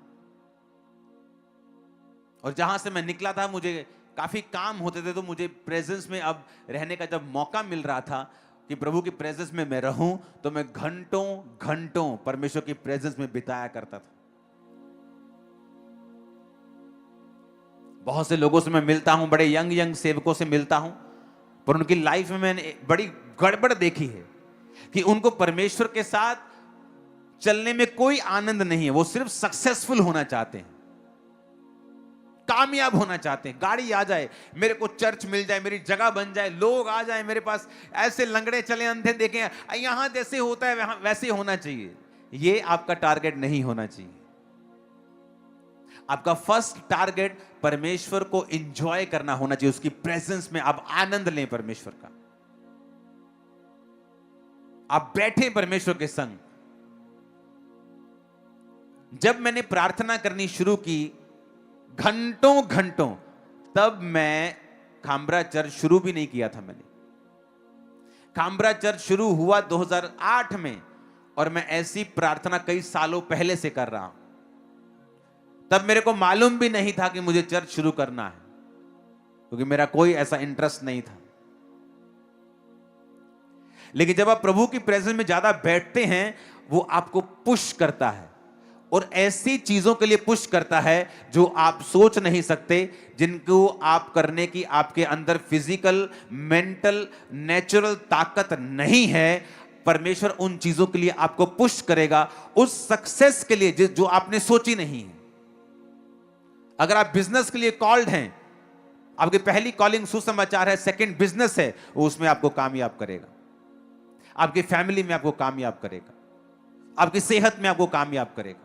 और जहां से मैं निकला था मुझे काफी काम होते थे, तो मुझे प्रेजेंस में अब रहने का जब मौका मिल रहा था कि प्रभु की प्रेजेंस में मैं रहूं, तो मैं घंटों घंटों परमेश्वर की प्रेजेंस में बिताया करता था। बहुत से लोगों से मैं मिलता हूं, बड़े यंग सेवकों से मिलता हूं, पर उनकी लाइफ में मैंने बड़ी गड़बड़ देखी है कि उनको परमेश्वर के साथ चलने में कोई आनंद नहीं है। वो सिर्फ सक्सेसफुल होना चाहते हैं, कामयाब होना चाहते हैं, गाड़ी आ जाए, मेरे को चर्च मिल जाए, मेरी जगह बन जाए, लोग आ जाए मेरे पास, ऐसे लंगड़े चले, अंधे देखें, यहां जैसे होता है वैसे होना चाहिए। ये आपका टारगेट नहीं होना चाहिए। आपका फर्स्ट टारगेट परमेश्वर को एंजॉय करना होना चाहिए, उसकी प्रेजेंस में आप आनंद लें परमेश्वर का, आप बैठे परमेश्वर के संग। जब मैंने प्रार्थना करनी शुरू की घंटों घंटों, तब मैं खामरा चर्च शुरू भी नहीं किया था। मैंने खामरा चर्च शुरू हुआ 2008 में, और मैं ऐसी प्रार्थना कई सालों पहले से कर रहा हूं। तब मेरे को मालूम भी नहीं था कि मुझे चर्च शुरू करना है, क्योंकि मेरा कोई ऐसा इंटरेस्ट नहीं था। लेकिन जब आप प्रभु की प्रेजेंस में ज्यादा बैठते हैं, वो आपको पुश करता है, और ऐसी चीजों के लिए पुश करता है जो आप सोच नहीं सकते, जिनको आप करने की आपके अंदर फिजिकल, मेंटल, नेचुरल ताकत नहीं है। परमेश्वर उन चीजों के लिए आपको पुश करेगा, उस सक्सेस के लिए जो आपने सोची नहीं है। अगर आप बिजनेस के लिए कॉल्ड हैं, आपकी पहली कॉलिंग सुसमाचार है, सेकंड बिजनेस है, वो उसमें आपको कामयाब करेगा, आपकी फैमिली में आपको कामयाब करेगा, आपकी सेहत में आपको कामयाब करेगा।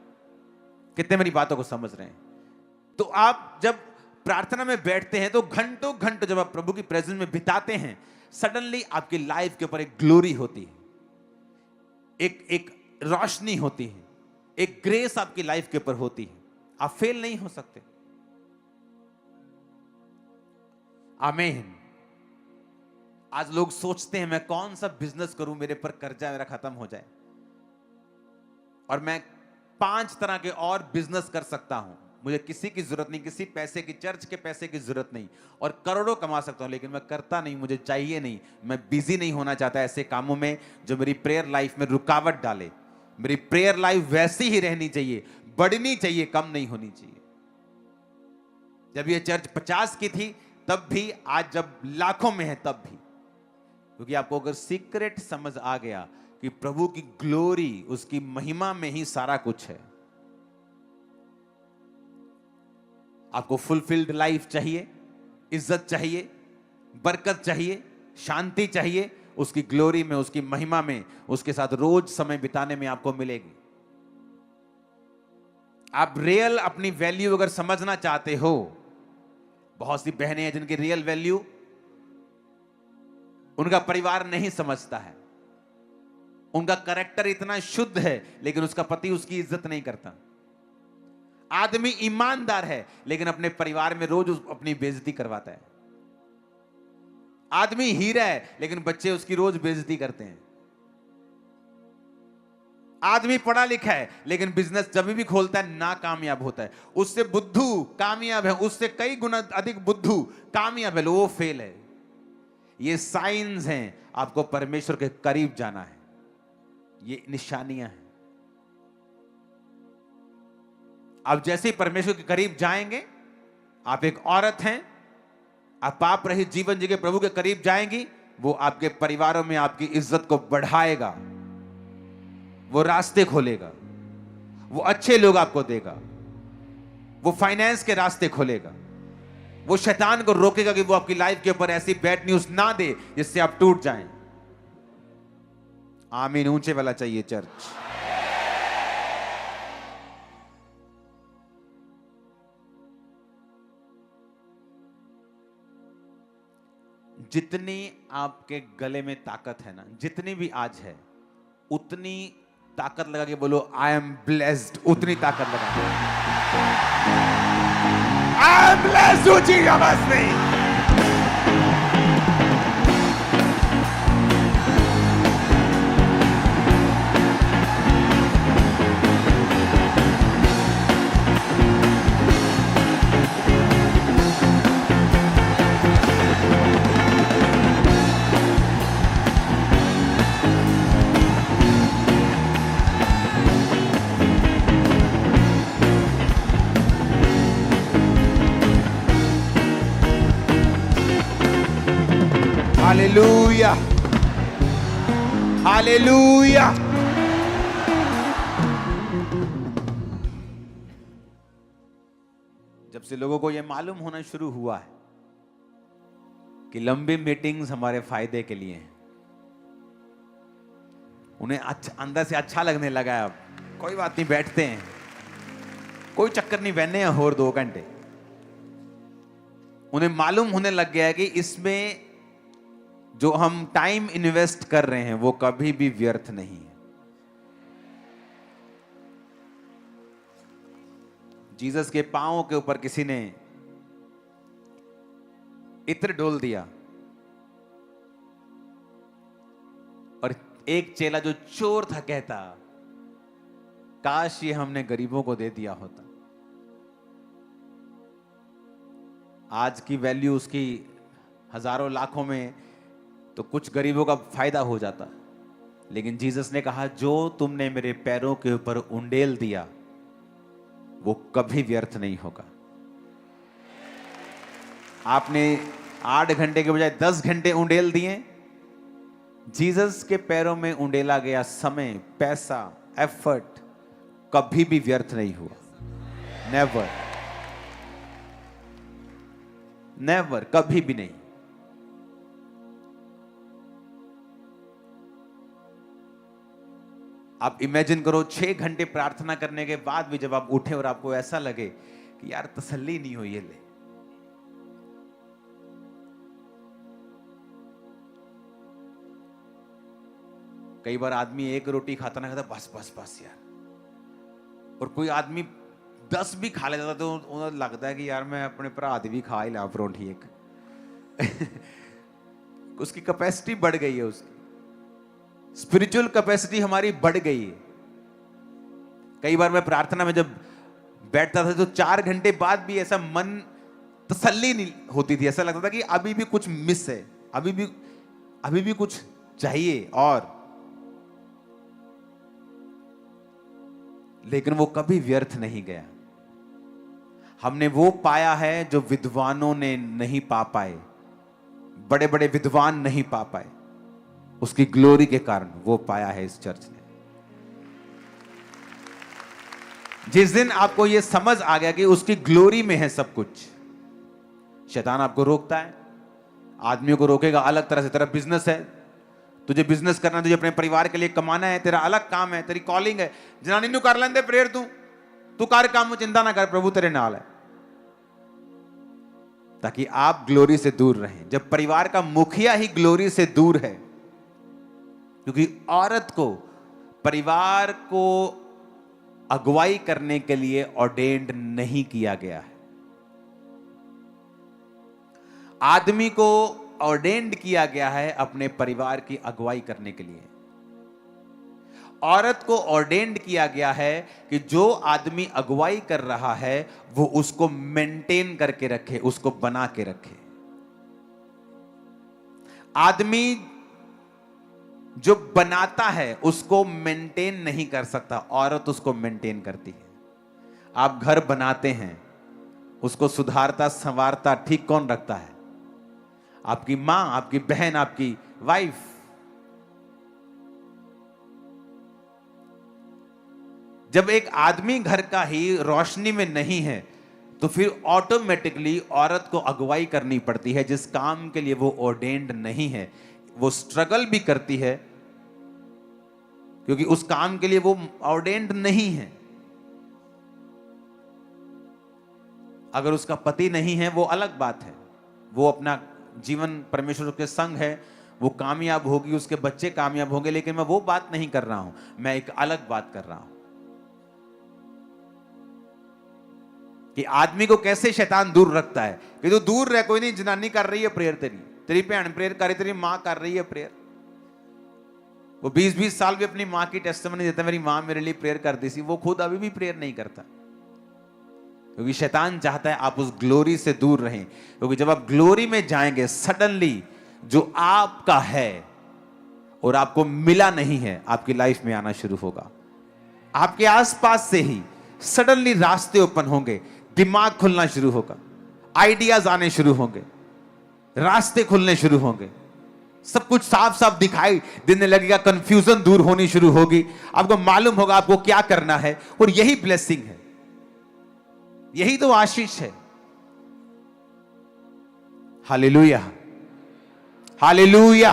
कितने मेरी बातों को समझ रहे हैं? तो आप जब प्रार्थना में बैठते हैं, तो घंटों घंटों जब आप प्रभु की प्रेजेंस में बिताते हैं, सडनली आपकी लाइफ के ऊपर एक ग्लोरी होती है, एक रोशनी होती है, एक ग्रेस आपकी लाइफ के ऊपर होती है। आप फेल नहीं हो सकते। आमीन। आज लोग सोचते हैं मैं कौन सा बिजनेस करूं, मेरे पर कर्जा मेरा खत्म हो जाए, और मैं 5 तरह के और बिजनेस कर सकता हूं, मुझे किसी की जरूरत नहीं, किसी पैसे की, चर्च के पैसे की जरूरत नहीं, और करोड़ों कमा सकता हूं, लेकिन मैं करता नहीं, मुझे चाहिए नहीं। मैं बिजी नहीं होना चाहता ऐसे कामों में जो मेरी प्रेयर लाइफ में रुकावट डाले। मेरी प्रेयर लाइफ वैसी ही रहनी चाहिए, बढ़नी चाहिए, कम नहीं होनी चाहिए। जब ये चर्च 50 की थी तब भी, आज जब लाखों में है तब भी, क्योंकि आपको अगर सीक्रेट समझ आ गया कि प्रभु की ग्लोरी, उसकी महिमा में ही सारा कुछ है। आपको फुलफिल्ड लाइफ चाहिए, इज्जत चाहिए, बरकत चाहिए, शांति चाहिए, उसकी ग्लोरी में, उसकी महिमा में, उसके साथ रोज समय बिताने में आपको मिलेगी। आप रियल अपनी वैल्यू अगर समझना चाहते हो, बहुत सी बहनें हैं जिनकी रियल वैल्यू उनका परिवार नहीं समझता है, उनका कैरेक्टर इतना शुद्ध है, लेकिन उसका पति उसकी इज्जत नहीं करता। आदमी ईमानदार है, लेकिन अपने परिवार में रोज अपनी बेइज्जती करवाता है। आदमी हीरा है, लेकिन बच्चे उसकी रोज बेइज्जती करते हैं। आदमी पढ़ा लिखा है, लेकिन बिजनेस जब भी खोलता है नाकामयाब होता है। उससे बुद्धू कामयाब है, उससे कई गुना अधिक बुद्धू कामयाब है, वो फेल है। ये साइंस हैं, आपको परमेश्वर के करीब जाना है, ये निशानियां हैं। आप जैसे ही परमेश्वर के करीब जाएंगे, आप एक औरत हैं, आप पाप रहित जीवन जी के प्रभु के करीब जाएंगी, वो आपके परिवारों में आपकी इज्जत को बढ़ाएगा, वो रास्ते खोलेगा, वो अच्छे लोग आपको देगा, वो फाइनेंस के रास्ते खोलेगा, वो शैतान को रोकेगा कि वो आपकी लाइफ के ऊपर ऐसी बैड न्यूज ना दे जिससे आप टूट जाएं। आमीन। ऊंचे वाला चाहिए चर्च। जितनी आपके गले में ताकत है ना, जितनी भी आज है, उतनी ताकत लगा के बोलो आई एम ब्लेस्ड। उतनी ताकत लगा, आई एम ब्लेस्ड। ऊंची आवाज में हालेलुया, हालेलुया। जब से लोगों को यह मालूम होना शुरू हुआ है कि लंबी मीटिंग्स हमारे फायदे के लिए हैं, उन्हें अंदर से अच्छा लगने लगा है। अब कोई बात नहीं, बैठते हैं, कोई चक्कर नहीं, बहने हैं और 2 घंटे। उन्हें मालूम होने लग गया है कि इसमें जो हम टाइम इन्वेस्ट कर रहे हैं वो कभी भी व्यर्थ नहीं है। जीसस के पांवों के ऊपर किसी ने इत्र डोल दिया और एक चेला जो चोर था कहता, काश ये हमने गरीबों को दे दिया होता। आज की वैल्यू उसकी हजारों लाखों में, तो कुछ गरीबों का फायदा हो जाता। लेकिन जीसस ने कहा, जो तुमने मेरे पैरों के ऊपर उंडेल दिया वो कभी व्यर्थ नहीं होगा। आपने 8 घंटे के बजाय 10 घंटे उंडेल दिए। जीसस के पैरों में उंडेला गया समय, पैसा, एफर्ट कभी भी व्यर्थ नहीं हुआ। नेवर, नेवर, कभी भी नहीं। आप इमेजिन करो 6 घंटे प्रार्थना करने के बाद भी जब आप उठे और आपको ऐसा लगे कि यार तसल्ली नहीं हुई, ये ले। कई बार आदमी 1 रोटी खाता ना खाता, बस बस बस यार, और कोई आदमी 10 भी खा लेता तो उन्हें लगता है कि यार मैं अपने भरा दी भी खा ही ला परोंठी एक। उसकी कैपेसिटी बढ़ गई है, उसकी स्पिरिचुअल कैपेसिटी हमारी बढ़ गई है। कई बार मैं प्रार्थना में जब बैठता था तो 4 घंटे बाद भी ऐसा मन तसल्ली नहीं होती थी, ऐसा लगता था कि अभी भी कुछ मिस है, अभी भी कुछ चाहिए और। लेकिन वो कभी व्यर्थ नहीं गया। हमने वो पाया है जो विद्वानों ने नहीं पा पाए, बड़े बड़े विद्वान नहीं पा पाए, उसकी ग्लोरी के कारण वो पाया है इस चर्च ने। जिस दिन आपको यह समझ आ गया कि उसकी ग्लोरी में है सब कुछ, शैतान आपको रोकता है, आदमियों को रोकेगा अलग तरह से। तेरा बिजनेस है, तुझे बिजनेस करना है, तुझे अपने परिवार के लिए कमाना है, तेरा अलग काम है, तेरी कॉलिंग है। जनानी नु कर लेंदे प्रेयर, तू कर काम, चिंता ना कर, प्रभु तेरे नाल है। ताकि आप ग्लोरी से दूर रहें। जब परिवार का मुखिया ही ग्लोरी से दूर है, क्योंकि औरत को परिवार को अगुवाई करने के लिए ऑर्डेन्ड नहीं किया गया है, आदमी को ऑर्डेन्ड किया गया है अपने परिवार की अगुवाई करने के लिए। औरत को ऑर्डेन्ड किया गया है कि जो आदमी अगुवाई कर रहा है वो उसको मेंटेन करके रखे, उसको बना के रखे। आदमी जो बनाता है उसको मेंटेन नहीं कर सकता, औरत उसको मेंटेन करती है। आप घर बनाते हैं, उसको सुधारता संवारता ठीक कौन रखता है? आपकी मां, आपकी बहन, आपकी वाइफ। जब एक आदमी घर का ही रोशनी में नहीं है तो फिर ऑटोमेटिकली औरत को अगुवाई करनी पड़ती है, जिस काम के लिए वो ऑर्डेन्ड नहीं है। वो स्ट्रगल भी करती है क्योंकि उस काम के लिए वो ऑर्डेन्ड नहीं है। अगर उसका पति नहीं है वो अलग बात है, वो अपना जीवन परमेश्वर के संग है, वो कामयाब होगी, उसके बच्चे कामयाब होंगे। लेकिन मैं वो बात नहीं कर रहा हूं, मैं एक अलग बात कर रहा हूं कि आदमी को कैसे शैतान दूर रखता है। कि तो दूर रह, कोई नहीं, जनानी कर रही है प्रेयर, तेरी बहन प्रेयर कर रही, तेरी मां कर रही है प्रेयर। वो 20-20 साल भी अपनी मां की टेस्टिमनी देता, मेरी मां मेरे लिए प्रेयर करती थी। वो खुद अभी भी प्रेयर नहीं करता, क्योंकि शैतान चाहता है आप उस ग्लोरी से दूर रहें। क्योंकि जब आप ग्लोरी में जाएंगे, सडनली जो आपका है और आपको मिला नहीं है आपकी लाइफ में आना शुरू होगा। आपके आसपास से ही सडनली रास्ते ओपन होंगे, दिमाग खुलना शुरू होगा, आइडियाज आने शुरू होंगे, रास्ते खुलने शुरू होंगे, सब कुछ साफ साफ दिखाई देने लगेगा, कंफ्यूजन दूर होनी शुरू होगी, आपको मालूम होगा आपको क्या करना है। और यही ब्लेसिंग है, यही तो आशीष है। Hallelujah, hallelujah.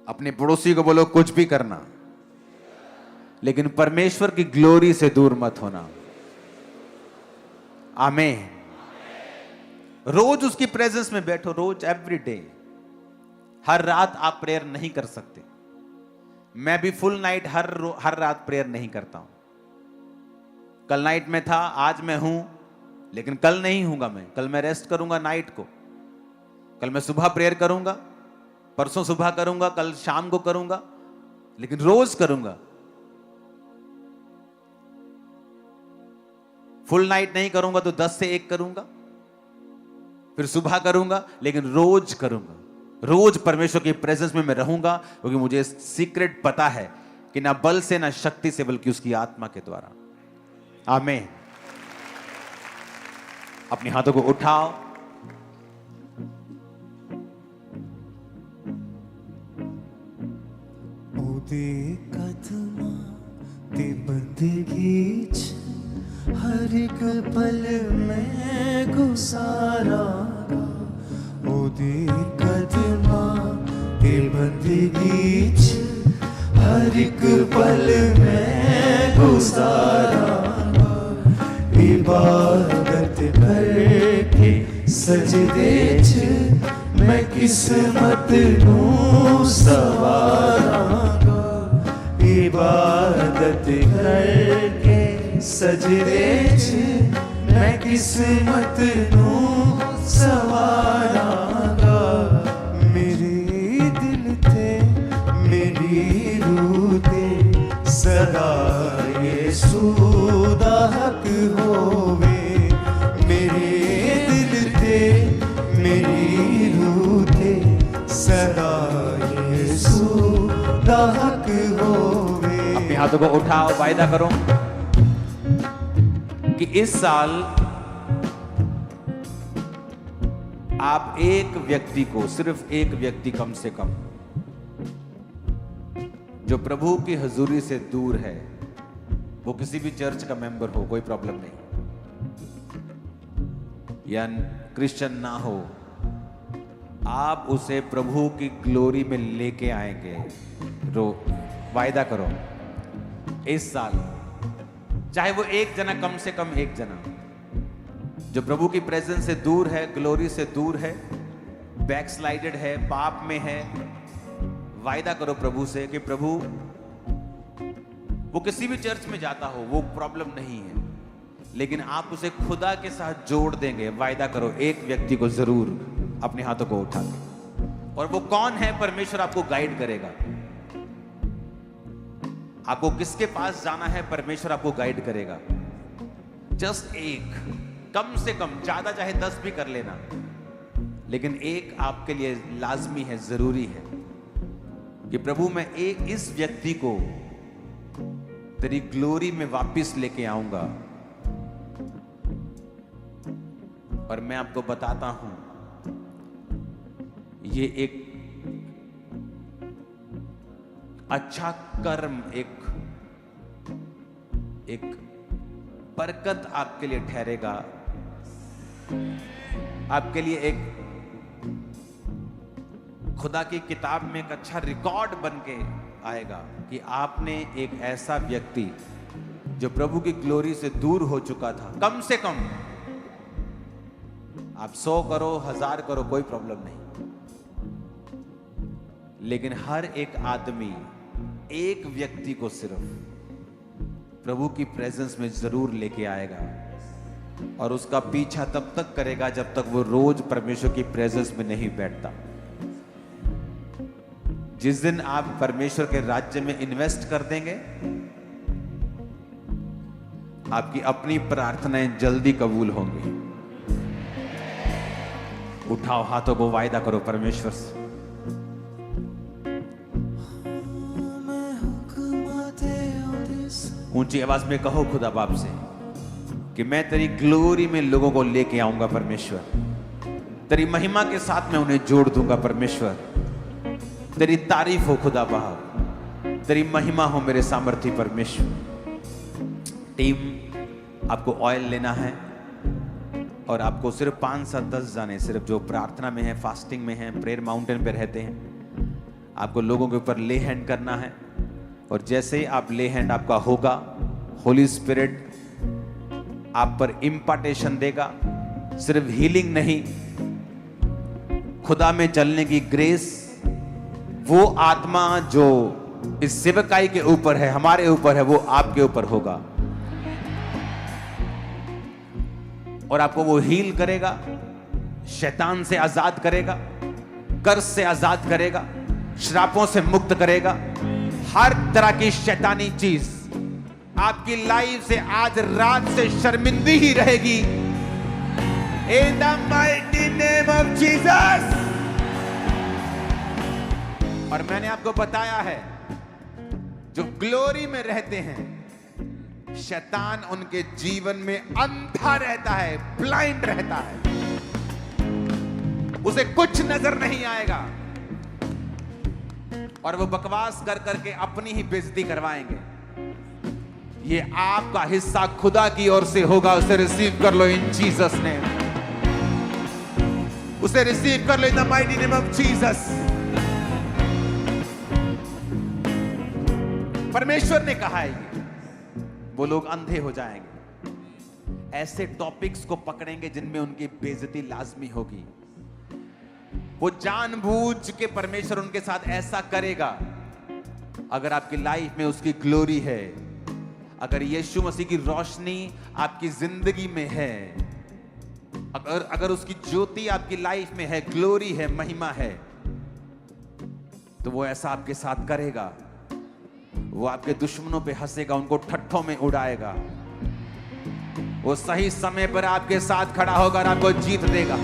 अपने पड़ोसी को बोलो कुछ भी करना, लेकिन परमेश्वर की ग्लोरी से दूर मत होना। आमीन। रोज उसकी प्रेजेंस में बैठो, रोज, एवरी डे। हर रात आप प्रेयर नहीं कर सकते। मैं भी फुल नाइट हर रात प्रेयर नहीं करता हूं। कल नाइट में था, आज मैं हूं, लेकिन कल नहीं हूंगा। मैं कल मैं रेस्ट करूंगा नाइट को। कल मैं सुबह प्रेयर करूंगा, परसों सुबह करूंगा, कल शाम को करूंगा, लेकिन रोज करूंगा। फुल नाइट नहीं करूंगा तो 10 से 1 करूंगा, फिर सुबह करूंगा, लेकिन रोज करूंगा। रोज परमेश्वर की प्रेजेंस में मैं रहूंगा, क्योंकि मुझे सीक्रेट पता है कि ना बल से ना शक्ति से, बल्कि उसकी आत्मा के द्वारा। आमीन। अपने हाथों को उठाओ। ओदे कदमा ते बंदगी च हर एक पल में गुजारागा। ओदे कदमा ते बंदगी च हर एक पल में गुजारागा। इबादत करके सजदे च मैं किस्मत नूं सवारांगा। इबादत करके सजदे च मैं किस्मत नूं सवारांगा। मेरे दिल ते मेरी रूह ते सदा यीशु दा हक होवे। मेरे दिल ते मेरी रूह ते सदा यीशु दा हक होवे। अपने हाथों को उठाओ, वायदा करो कि इस साल आप एक व्यक्ति को, सिर्फ एक व्यक्ति कम से कम, जो प्रभु की हजूरी से दूर है, वो किसी भी चर्च का मेंबर हो, कोई प्रॉब्लम नहीं, या क्रिश्चियन ना हो, आप उसे प्रभु की ग्लोरी में लेके आएंगे। वायदा करो इस साल, चाहे वो एक जना, कम से कम एक जना जो प्रभु की प्रेजेंस से दूर है, ग्लोरी से दूर है, बैकस्लाइडेड है, पाप में है, वायदा करो प्रभु से कि प्रभु, वो किसी भी चर्च में जाता हो, वो प्रॉब्लम नहीं है, लेकिन आप उसे खुदा के साथ जोड़ देंगे। वायदा करो एक व्यक्ति को जरूर, अपने हाथों को उठा के। और वो कौन है, परमेश्वर आपको गाइड करेगा। आपको किसके पास जाना है, परमेश्वर आपको गाइड करेगा। जस्ट एक, कम से कम, ज्यादा चाहे 10 भी कर लेना, लेकिन एक आपके लिए लाजमी है, जरूरी है कि प्रभु मैं एक इस व्यक्ति को तेरी ग्लोरी में वापस लेके आऊंगा। और मैं आपको बताता हूं, ये एक अच्छा कर्म, एक बरकत आपके लिए ठहरेगा, आपके लिए एक खुदा की किताब में एक अच्छा रिकॉर्ड बन के आएगा कि आपने एक ऐसा व्यक्ति जो प्रभु की ग्लोरी से दूर हो चुका था, कम से कम आप 100 करो, 1000 करो, कोई प्रॉब्लम नहीं, लेकिन हर एक आदमी एक व्यक्ति को सिर्फ प्रभु की प्रेजेंस में जरूर लेके आएगा। और उसका पीछा तब तक करेगा जब तक वो रोज परमेश्वर की प्रेजेंस में नहीं बैठता। जिस दिन आप परमेश्वर के राज्य में इन्वेस्ट कर देंगे, आपकी अपनी प्रार्थनाएं जल्दी कबूल होंगी। उठाओ हाथों को, वायदा करो परमेश्वर से। ऊंची आवाज में कहो खुदा बाप से कि मैं तेरी ग्लोरी में लोगों को लेके आऊंगा परमेश्वर। तेरी महिमा के साथ मैं उन्हें जोड़ दूंगा परमेश्वर। तेरी तारीफ हो खुदा बाप, तेरी महिमा हो मेरे सामर्थी परमेश्वर। टीम आपको ऑयल लेना है और आपको सिर्फ 5 से 10 जाने, सिर्फ जो प्रार्थना में है, फास्टिंग में है, प्रेयर माउंटेन पे रहते हैं, आपको लोगों के ऊपर ले हैंड करना है। और जैसे ही आप ले हैंड आपका होगा, होली स्पिरिट आप पर इम्पार्टेशन देगा। सिर्फ हीलिंग नहीं, खुदा में चलने की ग्रेस, वो आत्मा जो इस सेवकाई के ऊपर है, हमारे ऊपर है, वो आपके ऊपर होगा और आपको वो हील करेगा, शैतान से आजाद करेगा, कर्ज से आजाद करेगा, श्रापों से मुक्त करेगा। हर तरह की शैतानी चीज आपकी लाइफ से आज रात से शर्मिंदी ही रहेगी। In the mighty name of Jesus। और मैंने आपको बताया है, जो ग्लोरी में रहते हैं, शैतान उनके जीवन में अंधा रहता है, ब्लाइंड रहता है, उसे कुछ नजर नहीं आएगा और वो बकवास कर करके अपनी ही बेइज्जती करवाएंगे। ये आपका हिस्सा खुदा की ओर से होगा, उसे रिसीव कर लो इन जीसस नेम। उसे रिसीव कर लो in the mighty name of Jesus. परमेश्वर ने कहा है ये, वो लोग अंधे हो जाएंगे, ऐसे टॉपिक्स को पकड़ेंगे जिनमें उनकी बेइज्जती लाजमी होगी। वो जानबूझ के परमेश्वर उनके साथ ऐसा करेगा। अगर आपकी लाइफ में उसकी ग्लोरी है, अगर यीशु मसीह की रोशनी आपकी जिंदगी में है, अगर उसकी ज्योति आपकी लाइफ में है, ग्लोरी है, महिमा है, तो वो ऐसा आपके साथ करेगा। वो आपके दुश्मनों पे हंसेगा, उनको ठट्ठों में उड़ाएगा। वो सही समय पर आपके साथ खड़ा होगा और आपको जीत देगा।